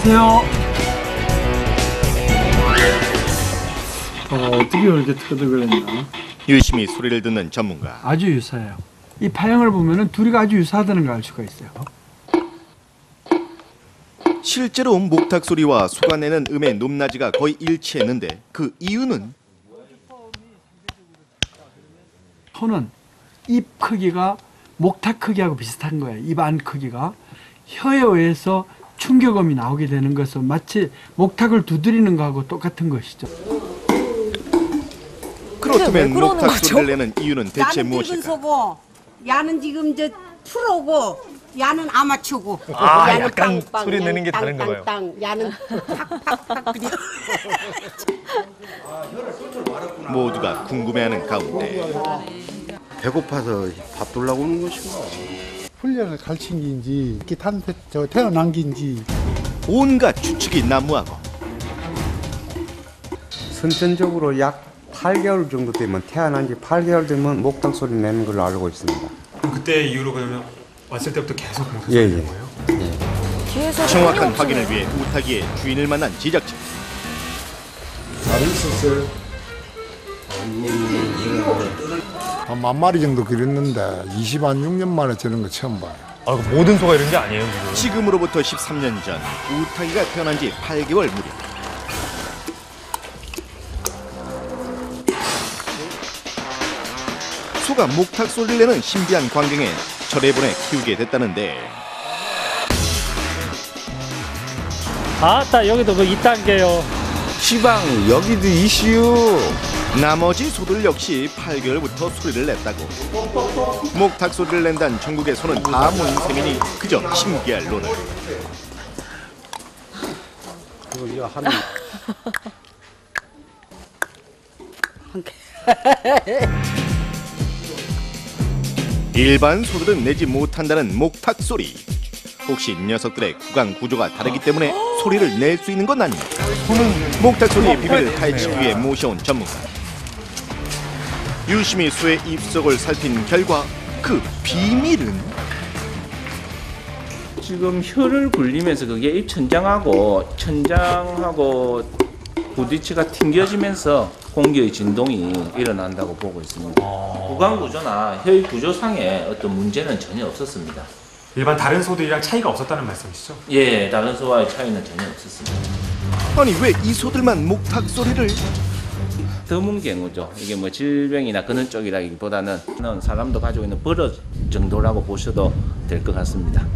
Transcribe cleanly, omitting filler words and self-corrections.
안녕하세요. 어떻게 이렇게 터득을했나? 유심히 소리를 듣는 전문가. 아주 유사해요. 이 파형을 보면은 둘이가 아주 유사하다는 걸 알 수가 있어요. 실제로 목탁 소리와 소가 내는 음의 높낮이가 거의 일치했는데 그 이유는 소는 입 크기가 목탁 크기하고 비슷한 거예요. 입 안 크기가. 혀에 의해서 충격음이 나오게 되는 것은 마치 목탁을 두드리는 거하고 똑같은 것이죠. 그렇다면 목탁 소리를 내는 이유는 대체 야는 무엇일까? 소고, 야는 지금 이제 프로고, 야는 아마추어고. 아, 야는 약간 빵빵, 소리 내는 게 야는 다른가 봐요. 땅, 야는 팍팍팍 그래. 모두가 궁금해하는 가운데 배고파서 밥 돌라고 오는 것인가? 훈련을 가르친 게인지 태어난 게인지 온갖 추측이 난무하고 선천적으로 약 8개월 정도 되면 태어난 지 8개월 되면 목탁 소리 내는 걸로 알고 있습니다. 그럼 그때 이후로 그러면 왔을 때부터 계속 목탁 예, 소리 예. 내는 거예요? 정확한 확인을 위해 우타기의 주인을 만난 제작진. 한 10,000마리 정도 기르는데 26년 만에 저런 거 처음 봐요. 아, 그 모든 소가 이런 게 아니에요, 지금. 지금으로부터 13년 전 우타기가 태어난 지 8개월 무렵. 소가 목탁 소리를 내는 신비한 광경에 절에 보내 키우게 됐다는데 아따 여기도 뭐 2단계요. 시방 여기도 이슈. 나머지 소들 역시 8개월부터 소리를 냈다고. 목탁 소리를 낸다는 전국의 소는 다 모인 셈이니 그저 신기할 노릇. 일반 소들은 내지 못한다는 목탁 소리. 혹시 녀석들의 구강 구조가 다르기 때문에 소리를 낼 수 있는 건 아닙니까? 목탁 소리의 비밀을 파헤치기 위해 모셔온 전문가. 유심히 소의 입속을 살핀 결과 그 비밀은 지금 혀를 굴리면서 그게 입 천장하고 부딪히가 튕겨지면서 공기의 진동이 일어난다고 보고 있습니다. 구강 구조나 혀의 구조상에 어떤 문제는 전혀 없었습니다. 일반 다른 소들이랑 차이가 없었다는 말씀이시죠? 예, 다른 소와의 차이는 전혀 없었습니다. 아니 왜 이 소들만 목탁 소리를? 드문 경우죠. 이게 뭐 질병이나 그런 쪽이라기보다는 사람도 가지고 있는 버릇 정도라고 보셔도 될 것 같습니다.